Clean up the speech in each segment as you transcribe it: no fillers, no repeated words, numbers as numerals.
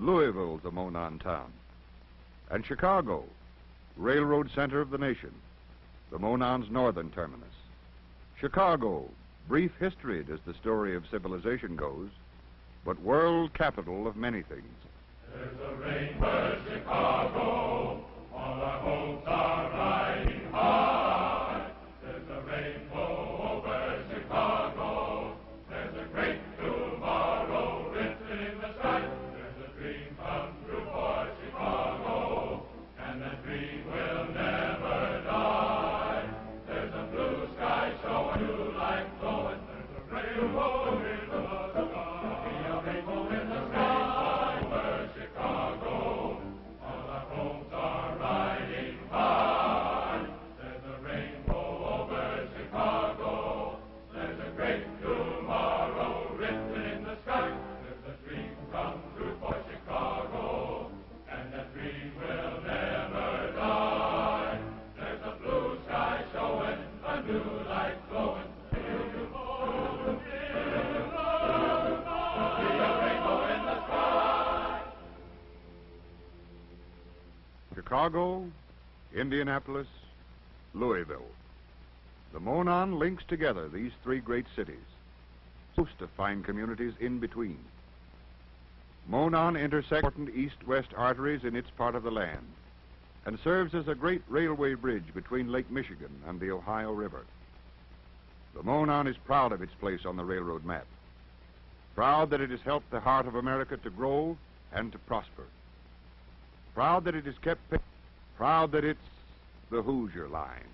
Louisville's a monon town. And Chicago, railroad center of the nation, the monon's northern terminus. Chicago, brief history as the story of civilization goes, but world capital of many things. There's a rainbow, Chicago, all our hopes are riding high. There's a rainbow over Chicago, there's a great tomorrow written in the sky. There's a dream come true for Chicago, and that dream will never die. There's a blue sky showing, blue light glowing, there's a rainbow in the sky. Be a rainbow in the sky over Chicago, all our hopes are riding high. There's a rainbow over Chicago, there's a great tomorrow written in the sky. There's a dream come true for Chicago, and that dream will never die. There's a blue sky showing, a new light glowing. Be a rainbow in the sky. Chicago, Indianapolis, Louisville. The Monon links together these three great cities, host of fine communities in between. Monon intersects important east-west arteries in its part of the land and serves as a great railway bridge between Lake Michigan and the Ohio River. The Monon is proud of its place on the railroad map, proud that it has helped the heart of America to grow and to prosper, proud that it has kept pace, proud that it's the Hoosier line,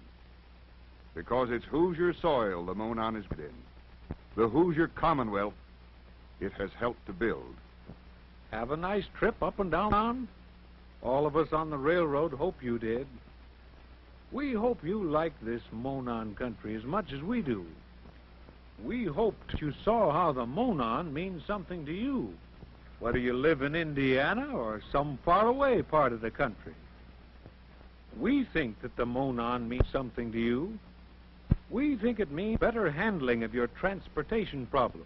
because it's Hoosier soil the Monon is in, the Hoosier Commonwealth it has helped to build. Have a nice trip up and down. All of us on the railroad hope you did. We hope you like this Monon country as much as we do. We hoped you saw how the Monon means something to you, whether you live in Indiana or some faraway part of the country. We think that the Monon means something to you. We think it means better handling of your transportation problems,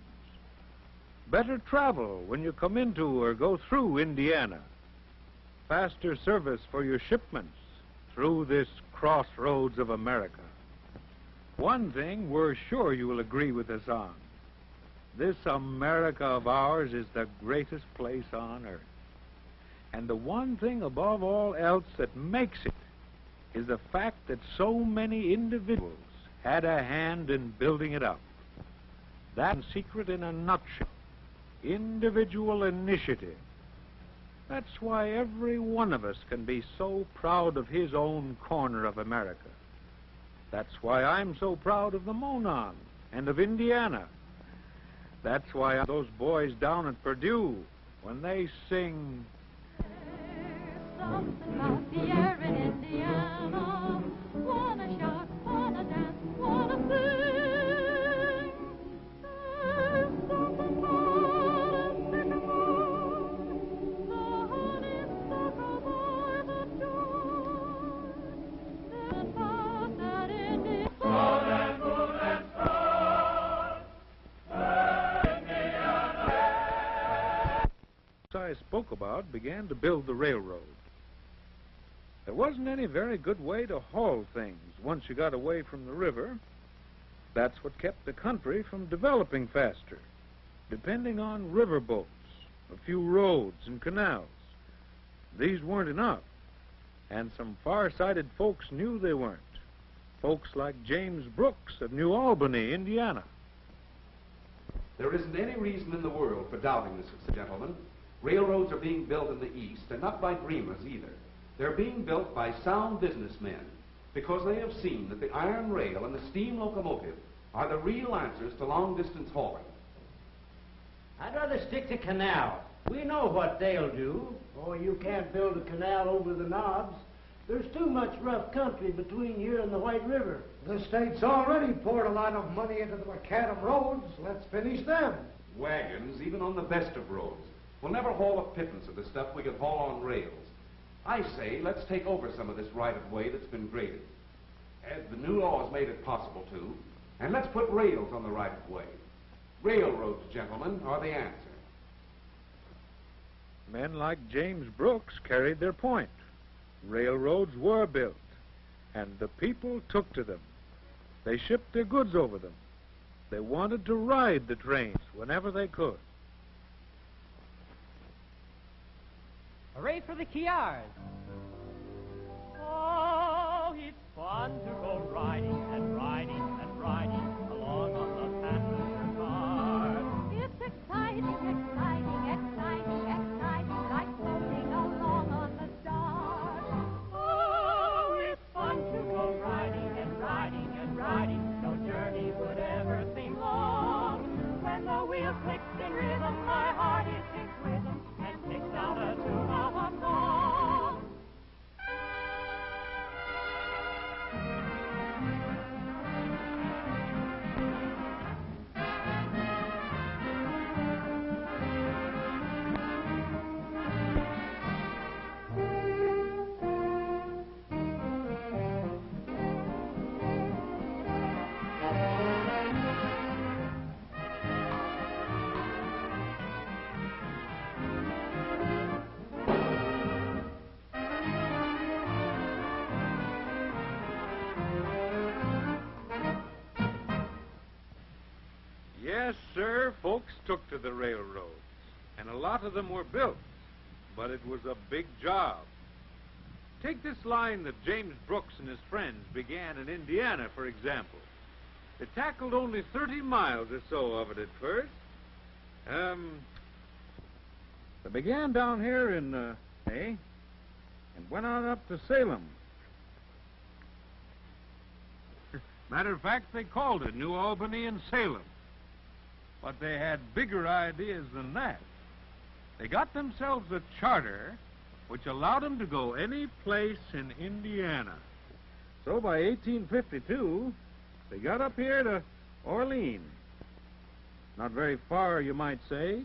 better travel when you come into or go through Indiana, faster service for your shipments through this crossroads of America. One thing we're sure you will agree with us on. This America of ours is the greatest place on earth. And the one thing above all else that makes it is the fact that so many individuals had a hand in building it up. That secret in a nutshell. Individual initiative. That's why every one of us can be so proud of his own corner of America. That's why I'm so proud of the Monon and of Indiana. That's why those boys down at Purdue, when they sing, "There's something about the air in Indiana, wanna shout, wanna dance, wanna sing. There's something about a sycamore, the honeysuckle by the shore. There's about that Indiana." Sun and moon and stars, Indiana. I spoke about began to build the railroad. There wasn't any very good way to haul things once you got away from the river. That's what kept the country from developing faster, depending on river boats, a few roads and canals. These weren't enough, and some far-sighted folks knew they weren't. Folks like James Brooks of New Albany, Indiana. There isn't any reason in the world for doubting this, gentlemen. Railroads are being built in the East, and not by dreamers either. They're being built by sound businessmen because they have seen that the iron rail and the steam locomotive are the real answers to long-distance hauling. I'd rather stick to canal. We know what they'll do. Oh, you can't build a canal over the knobs. There's too much rough country between here and the White River. The state's already poured a lot of money into the macadam roads. Let's finish them. Wagons, even on the best of roads, will never haul a pittance of the stuff we could haul on rails. I say, let's take over some of this right-of-way that's been graded, as the new law has made it possible to, and let's put rails on the right-of-way. Railroads, gentlemen, are the answer. Men like James Brooks carried their point. Railroads were built, and the people took to them. They shipped their goods over them. They wanted to ride the trains whenever they could. Hooray for the Kiars! Oh, it's fun to go riding and riding and riding along on the passenger car. It's exciting, exciting, exciting, exciting, like floating along on the stars. Oh, it's fun to go riding and riding and riding. No journey would ever seem long. When the wheel clicks in rhythm, my heart it sings rhythm and sings out a tune of a song. Yes, sir, folks took to the railroads, and a lot of them were built, but it was a big job. Take this line that James Brooks and his friends began in Indiana, for example. They tackled only 30 miles or so of it at first. They began down here in, and went on up to Salem. Matter of fact, they called it New Albany and Salem. But they had bigger ideas than that. They got themselves a charter which allowed them to go any place in Indiana. So by 1852, they got up here to Orleans. Not very far, you might say,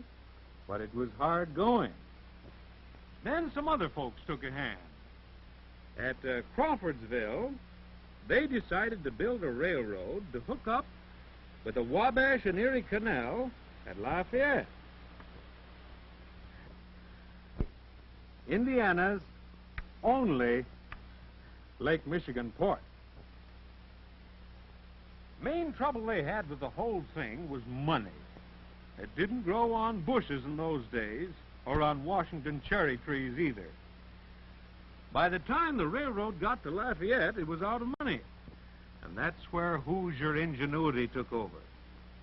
but it was hard going. Then some other folks took a hand. At Crawfordsville, they decided to build a railroad to hook up with the Wabash and Erie Canal at Lafayette. Indiana's only Lake Michigan port. Main trouble they had with the whole thing was money. It didn't grow on bushes in those days, or on Washington cherry trees either. By the time the railroad got to Lafayette, it was out of money. And that's where Hoosier ingenuity took over.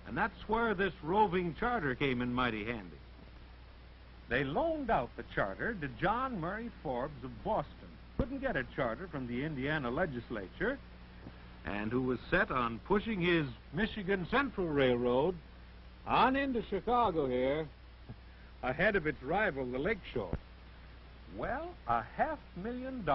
And that's where this roving charter came in mighty handy. They loaned out the charter to John Murray Forbes of Boston. Couldn't get a charter from the Indiana legislature, and who was set on pushing his Michigan Central Railroad on into Chicago here, ahead of its rival, the Lakeshore. Well, $500,000